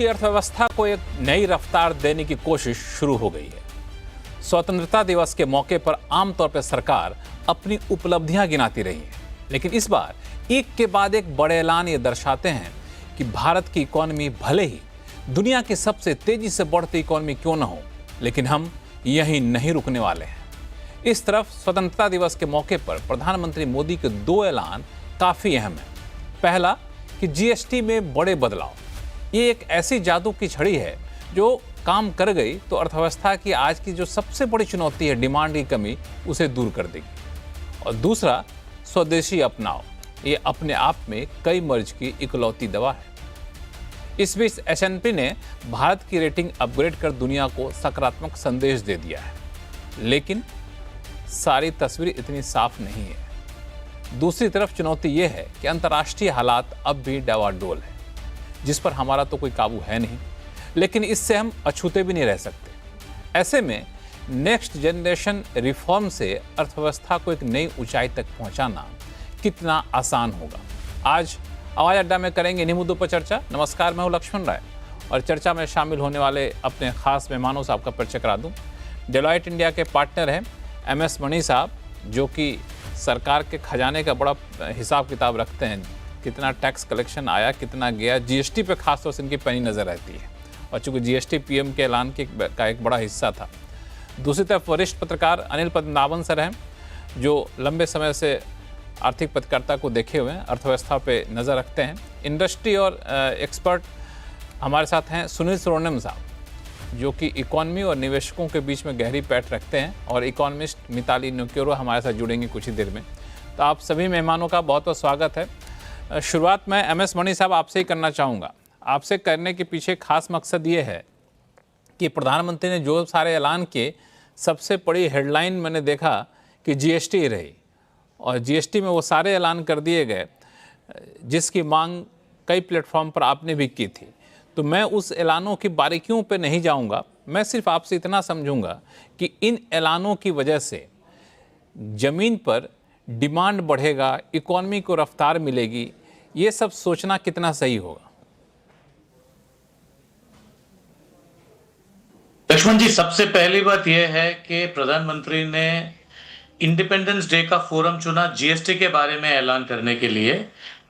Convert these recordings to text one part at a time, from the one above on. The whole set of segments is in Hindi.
की अर्थव्यवस्था को एक नई रफ्तार देने की कोशिश शुरू हो गई है। स्वतंत्रता दिवस के मौके पर आमतौर पर सरकार अपनी उपलब्धियां गिनाती रही है, लेकिन इस बार एक के बाद एक बड़े ऐलान ये दर्शाते हैं कि भारत की इकॉनमी भले ही दुनिया की सबसे तेजी से बढ़ती इकॉनमी क्यों न हो, लेकिन हम यहीं नहीं रुकने वाले हैं। इस तरफ स्वतंत्रता दिवस के मौके पर प्रधानमंत्री मोदी के दो ऐलान काफी अहम हैं। पहला कि जीएसटी में बड़े बदलाव, ये एक ऐसी जादू की छड़ी है जो काम कर गई तो अर्थव्यवस्था की आज की जो सबसे बड़ी चुनौती है डिमांड की कमी, उसे दूर कर देगी। और दूसरा स्वदेशी अपनाओ, ये अपने आप में कई मर्ज की इकलौती दवा है। इस बीच S&P ने भारत की रेटिंग अपग्रेड कर दुनिया को सकारात्मक संदेश दे दिया है, लेकिन सारी तस्वीर इतनी साफ नहीं है। दूसरी तरफ चुनौती यह है कि अंतर्राष्ट्रीय हालात अब भी डवाडोल है, जिस पर हमारा तो कोई काबू है नहीं, लेकिन इससे हम अछूते भी नहीं रह सकते। ऐसे में नेक्स्ट जनरेशन रिफॉर्म से अर्थव्यवस्था को एक नई ऊंचाई तक पहुंचाना कितना आसान होगा। आज आवाज अड्डा में करेंगे इन्हीं मुद्दों पर चर्चा। नमस्कार, मैं हूं लक्ष्मण राय और चर्चा में शामिल होने वाले अपने खास मेहमानों से आपका परिचय करा दूं। डेलॉयट इंडिया के पार्टनर हैं MS मणि साहब, जो कि सरकार के खजाने का बड़ा हिसाब किताब रखते हैं, कितना टैक्स कलेक्शन आया, कितना गया। जीएसटी पे खासतौर से इनकी पैनी नज़र रहती है और चूँकि जीएसटी PM के ऐलान का एक बड़ा हिस्सा था। दूसरी तरफ वरिष्ठ पत्रकार अनिल पद्मनाभन सर हैं, जो लंबे समय से आर्थिक पत्रकारिता को देखे हुए हैं, अर्थव्यवस्था पे नज़र रखते हैं। इंडस्ट्री और एक्सपर्ट हमारे साथ हैं सुनील सुब्रमण्यम साहब, जो कि इकॉनमी और निवेशकों के बीच में गहरी पैठ रखते हैं, और इकोनॉमिस्ट मिताली नुक्योरो हमारे साथ जुड़ेंगे कुछ ही देर में। तो आप सभी मेहमानों का बहुत बहुत स्वागत है। शुरुआत मैं MS मणि साहब आपसे ही करना चाहूँगा। आपसे करने के पीछे खास मकसद ये है कि प्रधानमंत्री ने जो सारे ऐलान किए, सबसे बड़ी हेडलाइन मैंने देखा कि GST रही, और GST में वो सारे ऐलान कर दिए गए जिसकी मांग कई प्लेटफॉर्म पर आपने भी की थी। तो मैं उस ऐलानों की बारीकियों पे नहीं जाऊंगा, मैं सिर्फ आपसे इतना समझूंगा कि इन ऐलानों की वजह से ज़मीन पर डिमांड बढ़ेगा, इकॉनमी को रफ्तार मिलेगी, ये सब सोचना कितना सही होगा? लक्ष्मण जी, सबसे पहली बात यह है कि प्रधानमंत्री ने इंडिपेंडेंस डे का फोरम चुना जीएसटी के बारे में ऐलान करने के लिए।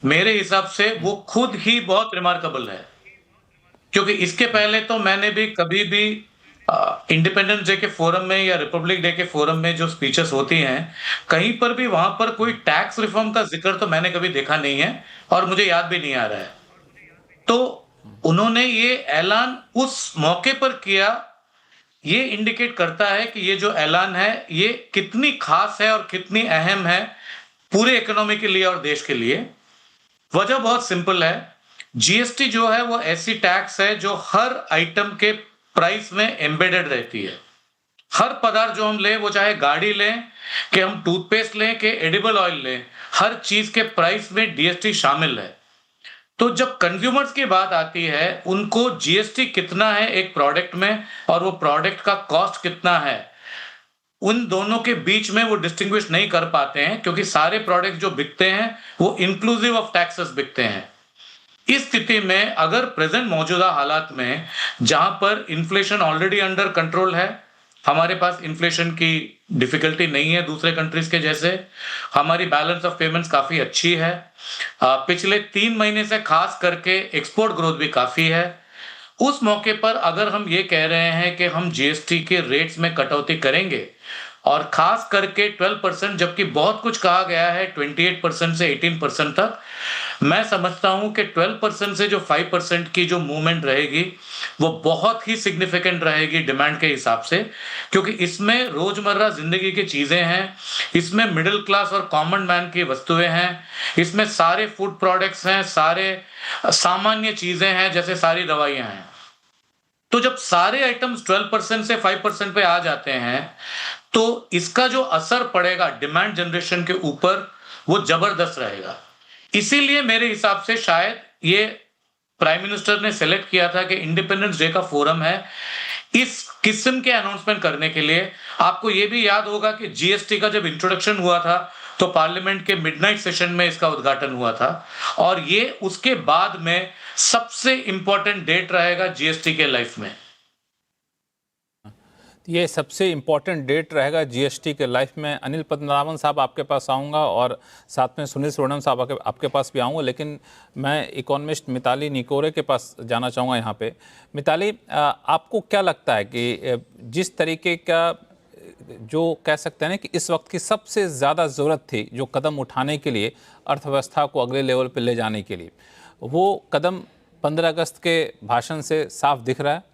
मेरे हिसाब से वो खुद ही बहुत रिमार्केबल है, क्योंकि इसके पहले तो मैंने भी कभी भी इंडिपेंडेंस डे के फोरम में या रिपब्लिक डे के फोरम में जो स्पीचेस होती हैं, कहीं पर भी वहां पर कोई टैक्स रिफॉर्म का जिक्र तो मैंने कभी देखा नहीं है और मुझे याद भी नहीं आ रहा है। तो उन्होंने ये ऐलान उस मौके पर किया, ये इंडिकेट करता है कि ये जो ऐलान है ये कितनी खास है और कितनी अहम है पूरे इकोनॉमी के लिए और देश के लिए। वजह बहुत सिंपल है, जीएसटी जो है वो ऐसी टैक्स है जो हर आइटम के प्राइस में एम्बेडेड रहती है। हर पदार्थ जो हम लें, वो चाहे गाड़ी लें कि हम टूथपेस्ट लें कि एडिबल ऑयल लें, हर चीज के प्राइस में जीएसटी शामिल है। तो जब कंज्यूमर्स की बात आती है, उनको जीएसटी कितना है एक प्रोडक्ट में और वो प्रोडक्ट का कॉस्ट कितना है, उन दोनों के बीच में वो डिस्टिंग्विश नहीं कर पाते हैं, क्योंकि सारे प्रोडक्ट जो बिकते हैं वो इंक्लूसिव ऑफ टैक्सेस बिकते हैं। इस स्थिति में अगर प्रेजेंट मौजूदा हालात में, जहां पर इन्फ्लेशन ऑलरेडी अंडर कंट्रोल है, हमारे पास इन्फ्लेशन की डिफिकल्टी नहीं है दूसरे कंट्रीज के जैसे, हमारी बैलेंस ऑफ पेमेंट्स काफी अच्छी है, पिछले 3 महीने से खास करके एक्सपोर्ट ग्रोथ भी काफी है, उस मौके पर अगर हम ये कह रहे हैं कि हम जीएसटी के रेट्स में कटौती करेंगे और खास करके 12%, जबकि बहुत कुछ कहा गया है 28% से 18% तक, मैं समझता हूं कि 12% से जो 5% की जो मूवमेंट रहेगी वो बहुत ही सिग्निफिकेंट रहेगी डिमांड के हिसाब से, क्योंकि इसमें रोजमर्रा जिंदगी की चीजें हैं, इसमें मिडिल क्लास और कॉमन मैन की वस्तुएं हैं, इसमें सारे फूड प्रोडक्ट्स हैं, सारे सामान्य चीजें हैं, जैसे सारी दवाइयां हैं। तो जब सारे आइटम्स 12% से 5% पे आ जाते हैं, तो इसका जो असर पड़ेगा डिमांड जनरेशन के ऊपर वो जबरदस्त रहेगा। इसीलिए मेरे हिसाब से शायद ये प्राइम मिनिस्टर ने सेलेक्ट किया था कि इंडिपेंडेंस डे का फोरम है इस किस्म के अनाउंसमेंट करने के लिए। आपको ये भी याद होगा कि जीएसटी का जब इंट्रोडक्शन हुआ था तो पार्लियामेंट के मिडनाइट सेशन में इसका उद्घाटन हुआ था और ये उसके बाद में सबसे इंपॉर्टेंट डेट रहेगा जीएसटी के लाइफ में। ये सबसे इम्पोर्टेंट डेट रहेगा जीएसटी के लाइफ में। अनिल पद्मनाभन साहब आपके पास आऊँगा और साथ में सुनील सुवर्णम साहब आपके पास भी आऊँगा, लेकिन मैं इकोनॉमिस्ट मिताली निकोरे के पास जाना चाहूँगा यहाँ पे। मिताली, आपको क्या लगता है कि जिस तरीके का जो कह सकते हैं ना कि इस वक्त की सबसे ज़्यादा ज़रूरत थी जो कदम उठाने के लिए अर्थव्यवस्था को अगले लेवल पर ले जाने के लिए, वो कदम 15 अगस्त के भाषण से साफ दिख रहा है?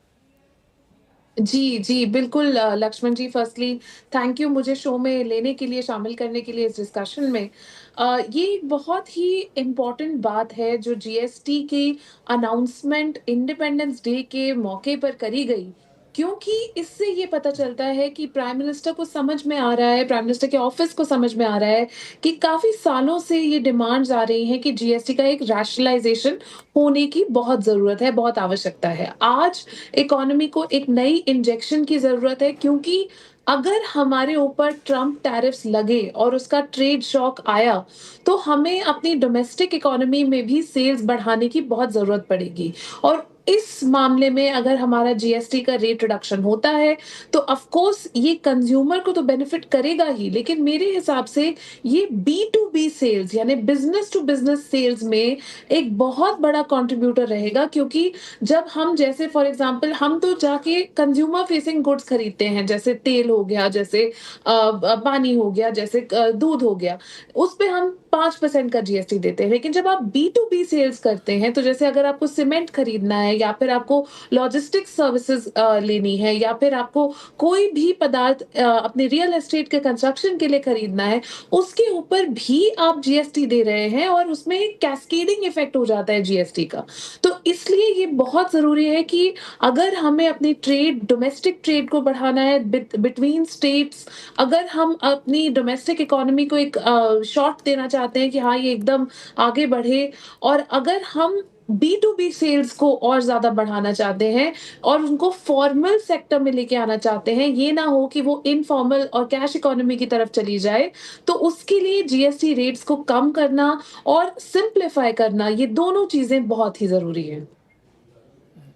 जी, जी, बिल्कुल लक्ष्मण जी, फ़र्स्टली थैंक यू मुझे शो में लेने के लिए, शामिल करने के लिए इस डिस्कशन में। ये एक बहुत ही इम्पोर्टेंट बात है जो जीएसटी की अनाउंसमेंट इंडिपेंडेंस डे के मौके पर करी गई, क्योंकि इससे ये पता चलता है कि प्राइम मिनिस्टर को समझ में आ रहा है, प्राइम मिनिस्टर के ऑफ़िस को समझ में आ रहा है कि काफ़ी सालों से ये डिमांड्स आ रही हैं कि जीएसटी का एक रैशनलाइज़ेशन होने की बहुत ज़रूरत है, बहुत आवश्यकता है। आज इकोनॉमी को एक नई इंजेक्शन की ज़रूरत है, क्योंकि अगर हमारे ऊपर ट्रम्प टैरिफ्स लगे और उसका ट्रेड शॉक आया, तो हमें अपनी डोमेस्टिक इकोनॉमी में भी सेल्स बढ़ाने की बहुत ज़रूरत पड़ेगी। और इस मामले में अगर हमारा जीएसटी का रेट रिडक्शन होता है, तो ऑफ कोर्स ये कंज्यूमर को तो बेनिफिट करेगा ही, लेकिन मेरे हिसाब से ये बी टू बी सेल्स यानी बिज़नेस टू बिज़नेस सेल्स में एक बहुत बड़ा कंट्रीब्यूटर रहेगा, क्योंकि जब हम जैसे फॉर एग्जांपल हम तो जाके कंज्यूमर फेसिंग गुड्स खरीदते हैं, जैसे तेल हो गया, जैसे पानी हो गया, जैसे दूध हो गया, उस पे हम 5% का जीएसटी देते हैं। लेकिन जब आप बी टू बी सेल्स करते हैं, तो जैसे अगर आपको सीमेंट खरीदना है या फिर आपको लॉजिस्टिक्स सर्विसेज लेनी है या फिर आपको कोई भी पदार्थ अपने रियल एस्टेट के कंस्ट्रक्शन के लिए खरीदना है, उसके ऊपर भी आप जीएसटी दे रहे हैं और उसमें कैस्केडिंग इफेक्ट हो जाता है जीएसटी का। तो इसलिए ये बहुत ज़रूरी है कि अगर हमें अपनी ट्रेड, डोमेस्टिक ट्रेड को बढ़ाना है बिटवीन स्टेट्स, अगर हम अपनी डोमेस्टिक इकोनॉमी को एक शॉट देना चाहते हैं कि हाँ, ये एकदम आगे बढ़े, और अगर हम बी टू बी सेल्स को और ज़्यादा बढ़ाना चाहते हैं और उनको फॉर्मल सेक्टर में लेके आना चाहते हैं, ये ना हो कि वो इनफॉर्मल और कैश इकोनॉमी की तरफ चली जाए, तो उसके लिए जीएसटी रेट्स को कम करना और सिंप्लीफाई करना, ये दोनों चीज़ें बहुत ही ज़रूरी हैं।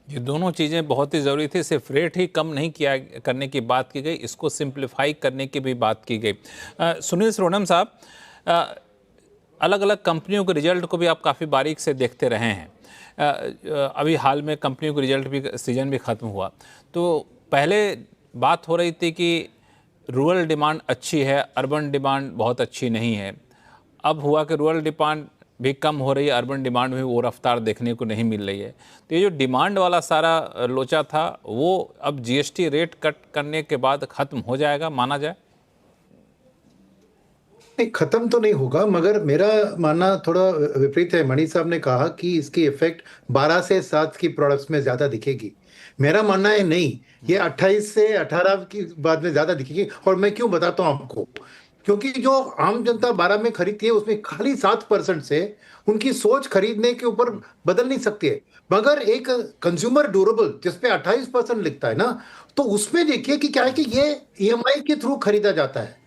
ये दोनों चीज़ें बहुत ही ज़रूरी थी। सिर्फ रेट ही कम नहीं किया करने की बात की गई, इसको सिंप्लीफाई करने की भी बात की गई। सुनील सुवर्णम साहब, अलग अलग कंपनियों के रिजल्ट को भी आप काफ़ी बारीक से देखते रहे हैं। अभी हाल में कंपनियों के रिजल्ट भी सीजन भी ख़त्म हुआ, तो पहले बात हो रही थी कि रूरल डिमांड अच्छी है, अर्बन डिमांड बहुत अच्छी नहीं है। अब हुआ कि रूरल डिमांड भी कम हो रही है, अर्बन डिमांड में वो रफ्तार देखने को नहीं मिल रही है। तो ये जो डिमांड वाला सारा लोचा था, वो अब जीएसटी रेट कट करने के बाद ख़त्म हो जाएगा, माना जाए? नहीं, खत्म तो नहीं होगा, मगर मेरा मानना थोड़ा विपरीत है। मणि साहब ने कहा कि इसकी इफेक्ट 12 से 7 की प्रोडक्ट्स में ज्यादा दिखेगी। मेरा मानना है नहीं, ये 28 से 18 की बाद में ज्यादा दिखेगी। और मैं क्यों बताता हूं आपको, क्योंकि जो आम जनता 12 में खरीदती है, उसमें खाली 7% से उनकी सोच खरीदने के ऊपर बदल नहीं सकती है। मगर एक कंज्यूमर ड्यूरेबल जिसपे 28% लिखता है ना, तो उसमें देखिए कि क्या है कि ये ईएमआई के थ्रू खरीदा जाता है।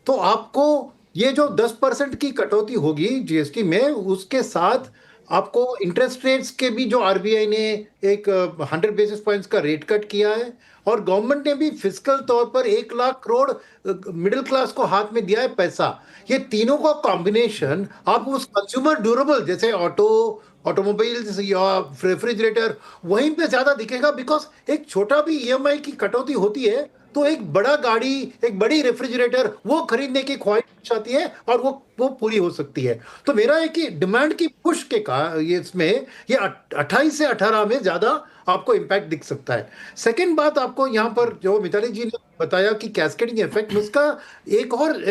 तो आपको ये जो 10% की कटौती होगी जीएसटी में, उसके साथ आपको इंटरेस्ट रेट्स के भी जो आरबीआई ने एक 100 बेसिस पॉइंट्स का रेट कट किया है, और गवर्नमेंट ने भी फिजिकल तौर पर 1 लाख करोड़ मिडिल क्लास को हाथ में दिया है पैसा। ये तीनों का कॉम्बिनेशन आप उस कंज्यूमर ड्यूरेबल जैसे ऑटोमोबाइल्स या रेफ्रिजरेटर, वहीं पे ज्यादा दिखेगा। बिकॉज एक छोटा भी ईएमआई की कटौती होती है तो एक बड़ा गाड़ी, एक बड़ी रेफ्रिजरेटर, वो खरीदने की ख्वाहिश आती है और वो पूरी हो सकती है। तो मेरा है कि डिमांड की पुश के ये इसमें ये 28 से 18 में ज्यादा आपको इंपैक्ट दिख सकता है। सेकंड बात, आपको यहाँ पर जो मिताली जी ने बताया कि कैस्केडिंग इफेक्ट, उसका एक और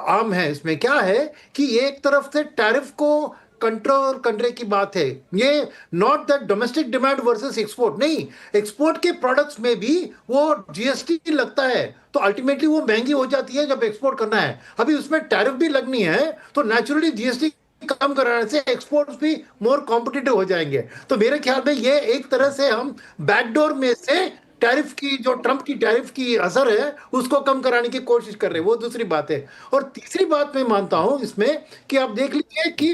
आम है। इसमें क्या है कि एक तरफ से टैरिफ को कंट्रोल करने की बात है। ये not that domestic demand versus export, नहीं, एक्सपोर्ट के प्रोडक्ट्स में भी वो जीएसटी लगता है, तो अल्टीमेटली वो महंगी हो जाती है जब एक्सपोर्ट करना है। अभी उसमें टैरिफ भी लगनी है, तो नेचुरली जीएसटी कम कराने से एक्सपोर्ट्स भी मोर कॉम्पिटिटिव हो जाएंगे। तो मेरे ख्याल में ये एक तरह से हम बैकडोर में से टैरिफ की जो ट्रंप की टैरिफ की असर है उसको कम कराने की कोशिश कर रहे हैं, वो दूसरी बात है। और तीसरी बात मैं मानता हूं इसमें कि आप देख लीजिए कि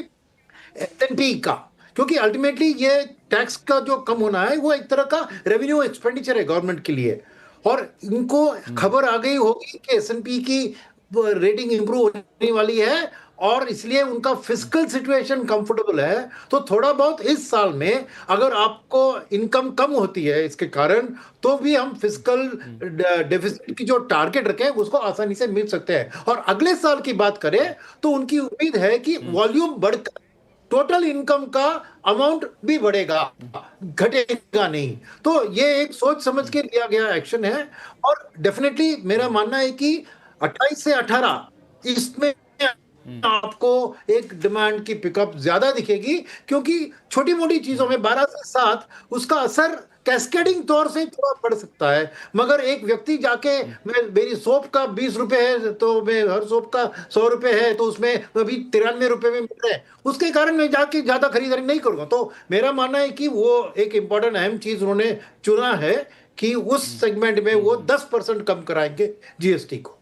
एसएनपी का, क्योंकि अल्टीमेटली ये टैक्स का जो कम होना है वो एक तरह का रेवेन्यू एक्सपेंडिचर है गवर्नमेंट के लिए, और इनको खबर आ गई होगी कि एसएनपी की रेटिंग इंप्रूव होने वाली है और इसलिए उनका फिस्कल सिचुएशन कंफर्टेबल है। तो थोड़ा बहुत इस साल में अगर आपको इनकम कम होती है इसके कारण, तो भी हम फिस्कल डेफिसिट की जो टारगेट रखे हैं उसको आसानी से मिल सकते हैं। और अगले साल की बात करें तो उनकी उम्मीद है कि वॉल्यूम बढ़कर टोटल इनकम का अमाउंट भी बढ़ेगा, घटेगा नहीं। तो ये एक सोच समझ के लिया गया एक्शन है। और डेफिनेटली मेरा मानना है कि 28 से 18 इसमें आपको एक डिमांड की पिकअप ज्यादा दिखेगी, क्योंकि छोटी मोटी चीजों में 12 से 7 उसका असर कैस्केडिंग तौर से थोड़ा पड़ सकता है। मगर एक व्यक्ति जाके मेरी सोप का 20 रुपए है तो मैं हर सोप का 100 रुपए है तो उसमें अभी 93 रुपए में मिल रहा है, उसके कारण मैं जाके ज्यादा खरीदारी नहीं करूंगा। तो मेरा मानना है कि वो एक इंपॉर्टेंट अहम चीज उन्होंने चुना है कि उस सेगमेंट में वो 10% कम कराएंगे जीएसटी को।